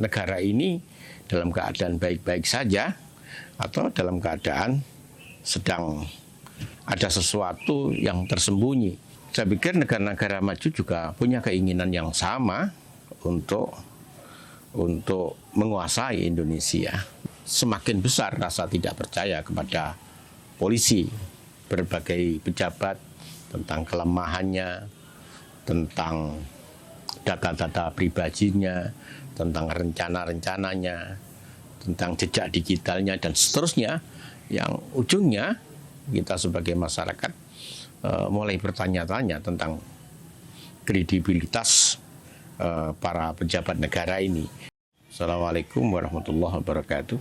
negara ini dalam keadaan baik-baik saja atau dalam keadaan sedang ada sesuatu yang tersembunyi. Saya pikir negara-negara maju juga punya keinginan yang sama untuk menguasai Indonesia. Semakin besar rasa tidak percaya kepada polisi, berbagai pejabat, tentang kelemahannya, tentang data-data pribadinya, tentang rencana-rencananya, tentang jejak digitalnya, dan seterusnya, yang ujungnya kita sebagai masyarakat mulai bertanya-tanya tentang kredibilitas para pejabat negara ini. Assalamualaikum warahmatullahi wabarakatuh.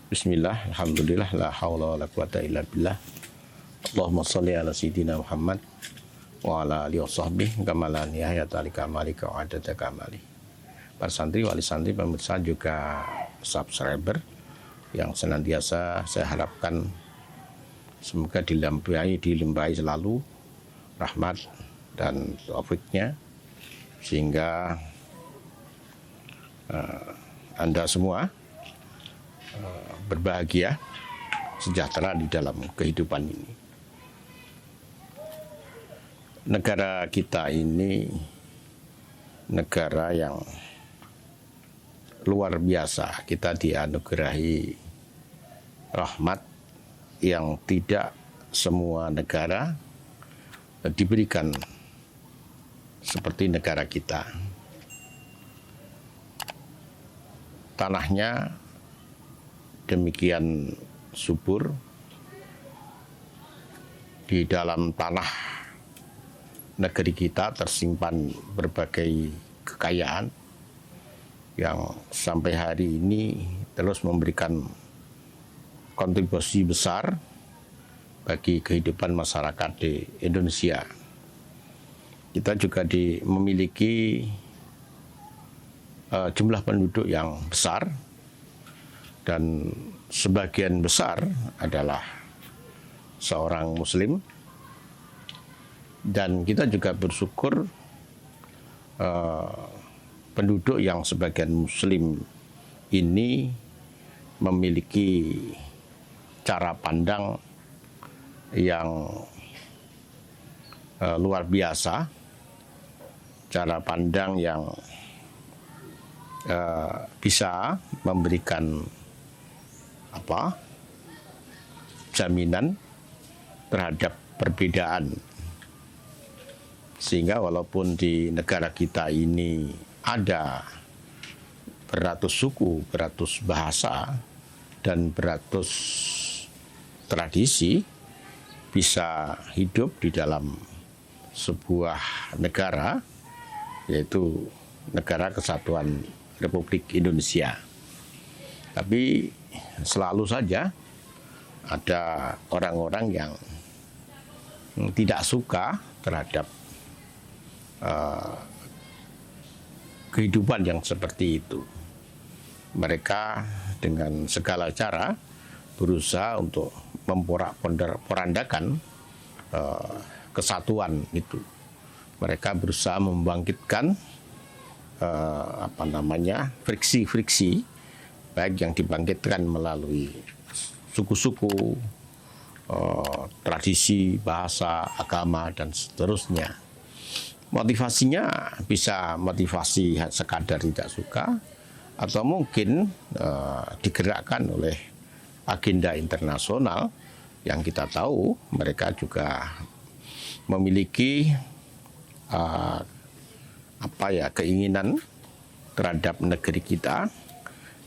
Bismillah, alhamdulillah, la haula wa la quwata illa billah. Allahumma sholli ala sayyidina Muhammad wa ala alihi wa sahbihi kama la nihayata li kamalika wa adada kamali. Para santri, wali santri, pemirsa juga subscriber yang senantiasa saya harapkan semoga dilimpahi selalu rahmat dan taufiknya sehingga Anda semua berbahagia, sejahtera di dalam kehidupan ini. Negara kita ini negara yang luar biasa. Kita dianugerahi rahmat yang tidak semua negara diberikan seperti negara kita. Tanahnya demikian subur. Di dalam tanah negeri kita tersimpan berbagai kekayaan yang sampai hari ini terus memberikan kontribusi besar bagi kehidupan masyarakat di Indonesia. Kita juga memiliki jumlah penduduk yang besar dan sebagian besar adalah seorang Muslim, dan kita juga bersyukur penduduk yang sebagian Muslim ini memiliki cara pandang yang luar biasa, cara pandang yang bisa memberikan jaminan terhadap perbedaan, sehingga walaupun di negara kita ini ada beratus suku, beratus bahasa, dan beratus tradisi, bisa hidup di dalam sebuah negara, yaitu Negara Kesatuan Republik Indonesia. Tapi selalu saja ada orang-orang yang tidak suka terhadap kehidupan yang seperti itu. Mereka dengan segala cara berusaha untuk memporak-porandakan kesatuan itu. Mereka berusaha membangkitkan friksi-friksi, baik yang dibangkitkan melalui suku-suku, tradisi, bahasa, agama, dan seterusnya. Motivasinya bisa motivasi sekadar tidak suka, atau mungkin digerakkan oleh agenda internasional yang kita tahu mereka juga memiliki keinginan terhadap negeri kita,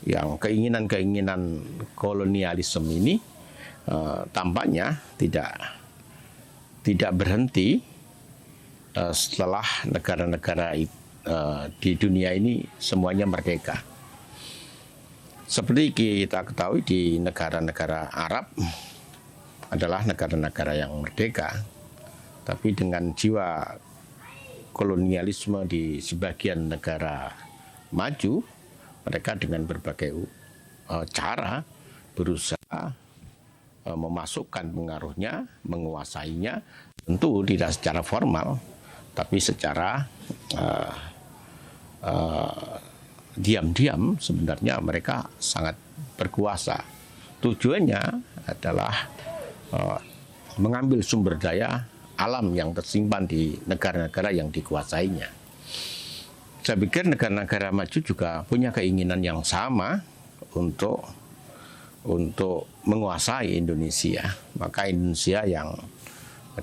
yang keinginan-keinginan kolonialisme ini tampaknya tidak berhenti setelah negara-negara di dunia ini semuanya merdeka. Seperti kita ketahui, di negara-negara Arab adalah negara-negara yang merdeka, tapi dengan jiwa kolonialisme di sebagian negara maju, mereka dengan berbagai cara berusaha memasukkan pengaruhnya, menguasainya, tentu tidak secara formal, tapi secara diam-diam sebenarnya mereka sangat berkuasa. Tujuannya adalah mengambil sumber daya alam yang tersimpan di negara-negara yang dikuasainya. Saya pikir negara-negara maju juga punya keinginan yang sama untuk menguasai Indonesia. Maka Indonesia yang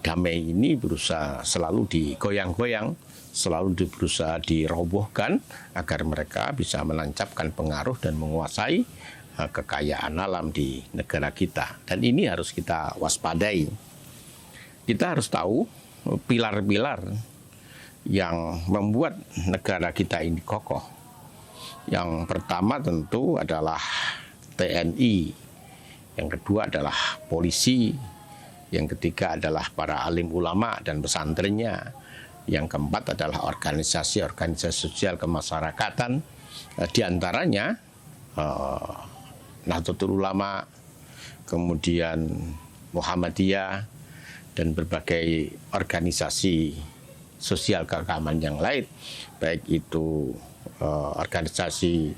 damai ini berusaha selalu digoyang-goyang, selalu berusaha dirobohkan agar mereka bisa menancapkan pengaruh dan menguasai kekayaan alam di negara kita. Dan ini harus kita waspadai. Kita harus tahu pilar-pilar yang membuat negara kita ini kokoh. Yang pertama tentu adalah TNI, yang kedua adalah polisi, yang ketiga adalah para alim ulama dan pesantrennya, yang keempat adalah organisasi-organisasi sosial kemasyarakatan, di antaranya Nahdlatul Ulama, kemudian Muhammadiyah, dan berbagai organisasi sosial keagamaan yang lain, baik itu organisasi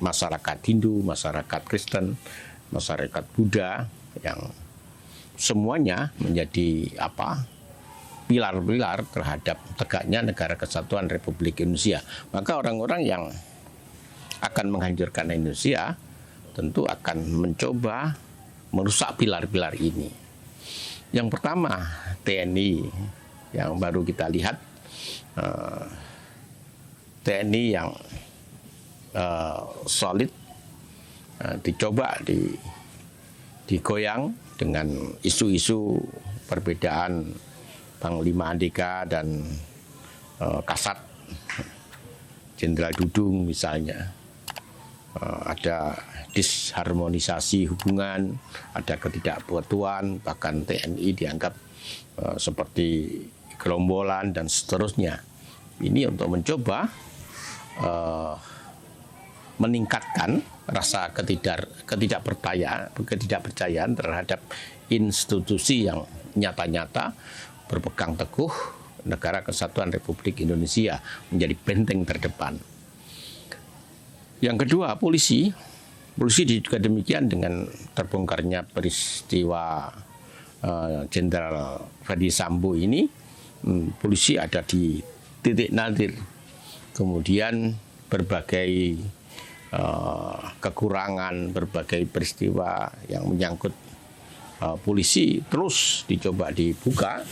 masyarakat Hindu, masyarakat Kristen, masyarakat Buddha, yang semuanya menjadi pilar-pilar terhadap tegaknya negara kesatuan Republik Indonesia. Maka orang-orang yang akan menghancurkan Indonesia tentu akan mencoba merusak pilar-pilar ini. Yang pertama, TNI yang baru kita lihat, TNI yang solid dicoba digoyang dengan isu-isu perbedaan Panglima Andika dan Kasat Jenderal Dudung misalnya. Ada disharmonisasi hubungan, ada ketidakputuan, bahkan TNI dianggap seperti gerombolan dan seterusnya. Ini untuk mencoba meningkatkan rasa ketidakpercayaan terhadap institusi yang nyata-nyata berpegang teguh negara kesatuan Republik Indonesia menjadi benteng terdepan. Yang kedua, polisi juga demikian dengan terbongkarnya peristiwa Jenderal Ferdy Sambo ini, polisi ada di titik nadir. Kemudian berbagai kekurangan, berbagai peristiwa yang menyangkut polisi terus dicoba dibuka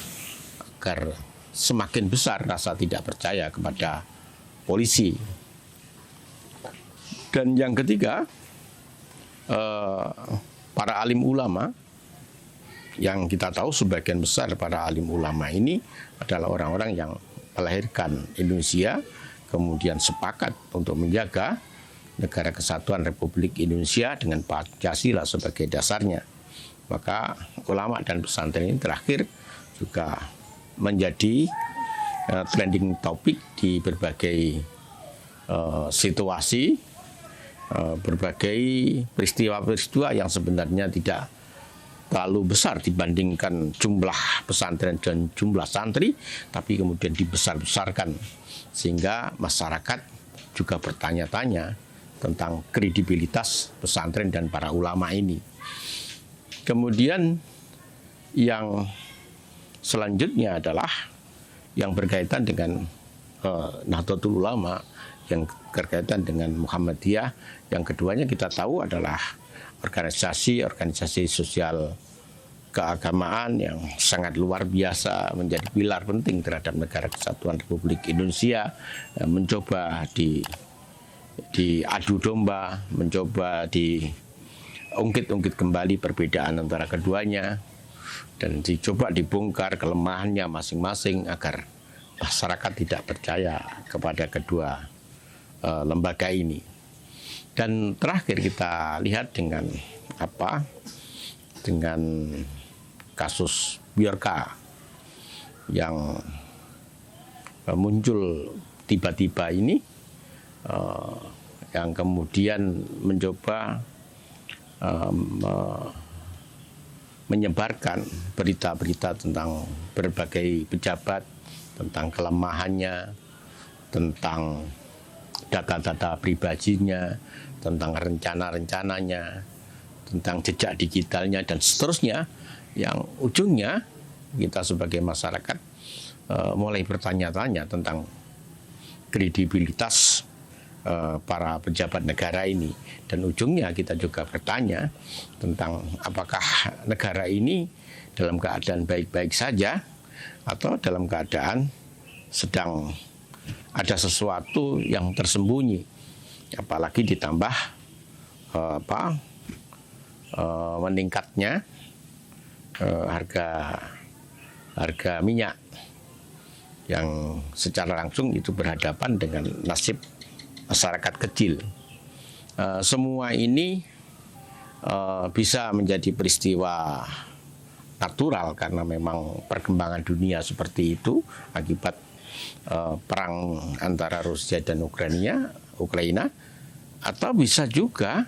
agar semakin besar rasa tidak percaya kepada polisi. Dan yang ketiga, para alim ulama, yang kita tahu sebagian besar para alim ulama ini adalah orang-orang yang melahirkan Indonesia, kemudian sepakat untuk menjaga negara kesatuan Republik Indonesia dengan Pancasila sebagai dasarnya. Maka ulama dan pesantren ini terakhir juga menjadi trending topik di berbagai situasi, berbagai peristiwa-peristiwa yang sebenarnya tidak terlalu besar dibandingkan jumlah pesantren dan jumlah santri, tapi kemudian dibesar-besarkan sehingga masyarakat juga bertanya-tanya tentang kredibilitas pesantren dan para ulama ini. Kemudian yang selanjutnya adalah yang berkaitan dengan Nahdlatul Ulama, yang berkaitan dengan Muhammadiyah. Yang keduanya kita tahu adalah organisasi sosial keagamaan yang sangat luar biasa, menjadi pilar penting terhadap negara kesatuan Republik Indonesia, mencoba diadu domba, mencoba diungkit-ungkit kembali perbedaan antara keduanya, dan dicoba dibongkar kelemahannya masing-masing agar masyarakat tidak percaya kepada kedua lembaga ini. Dan terakhir kita lihat dengan kasus Biorka yang muncul tiba-tiba ini, yang kemudian mencoba menyebarkan berita-berita tentang berbagai pejabat, tentang kelemahannya, tentang data-data pribadinya, tentang rencana-rencananya, tentang jejak digitalnya, dan seterusnya, yang ujungnya kita sebagai masyarakat mulai bertanya-tanya tentang kredibilitas para pejabat negara ini. Dan ujungnya kita juga bertanya tentang apakah negara ini dalam keadaan baik-baik saja atau dalam keadaan sedang ada sesuatu yang tersembunyi, apalagi ditambah meningkatnya harga minyak yang secara langsung itu berhadapan dengan nasib masyarakat kecil. Semua ini bisa menjadi peristiwa natural karena memang perkembangan dunia seperti itu akibat perang antara Rusia dan Ukraina, atau bisa juga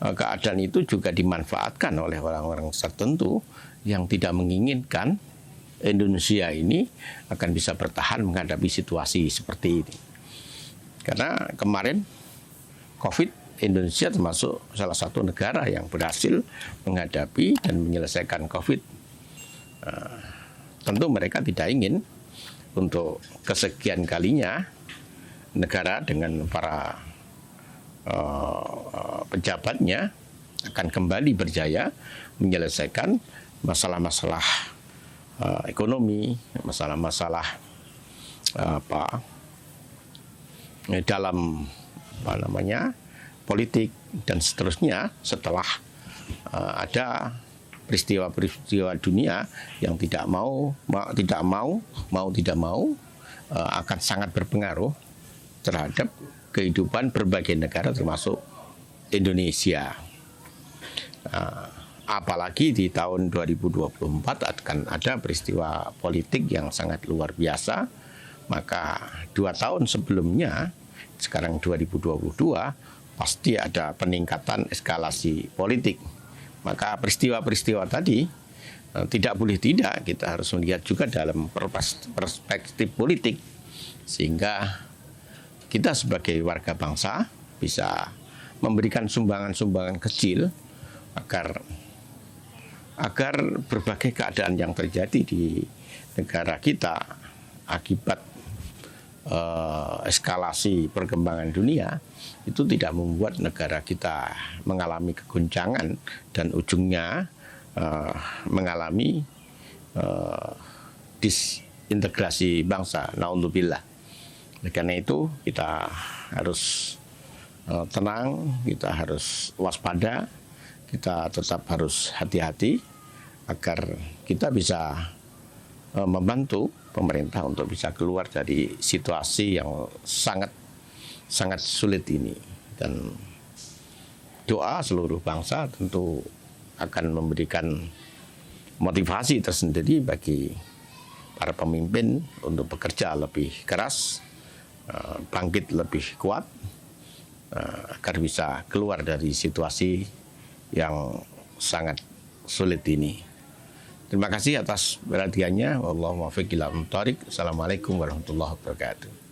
keadaan itu juga dimanfaatkan oleh orang-orang tertentu yang tidak menginginkan Indonesia ini akan bisa bertahan menghadapi situasi seperti ini. Karena kemarin COVID, Indonesia termasuk salah satu negara yang berhasil menghadapi dan menyelesaikan COVID. Tentu mereka tidak ingin untuk kesekian kalinya negara dengan para pejabatnya akan kembali berjaya menyelesaikan masalah-masalah ekonomi, masalah-masalah dalam politik dan seterusnya setelah ada peristiwa-peristiwa dunia yang tidak mau akan sangat berpengaruh terhadap kehidupan berbagai negara termasuk Indonesia. Apalagi di tahun 2024 akan ada peristiwa politik yang sangat luar biasa. Maka 2 tahun sebelumnya, sekarang 2022, pasti ada peningkatan eskalasi politik. Maka peristiwa-peristiwa tadi tidak boleh tidak kita harus melihat juga dalam perspektif politik, sehingga kita sebagai warga bangsa bisa memberikan sumbangan-sumbangan kecil agar berbagai keadaan yang terjadi di negara kita akibat eskalasi perkembangan dunia itu tidak membuat negara kita mengalami kegoncangan dan ujungnya mengalami disintegrasi bangsa. Naudzubillah. Karena itu kita harus tenang, kita harus waspada, kita tetap harus hati-hati agar kita bisa membantu pemerintah untuk bisa keluar dari situasi yang sangat sulit ini. Dan doa seluruh bangsa tentu akan memberikan motivasi tersendiri bagi para pemimpin untuk bekerja lebih keras, bangkit lebih kuat, agar bisa keluar dari situasi yang sangat sulit ini. Terima kasih atas perhatiannya. Wallahul muwaffiq ila aqwamit thoriq. Assalamualaikum warahmatullahi wabarakatuh.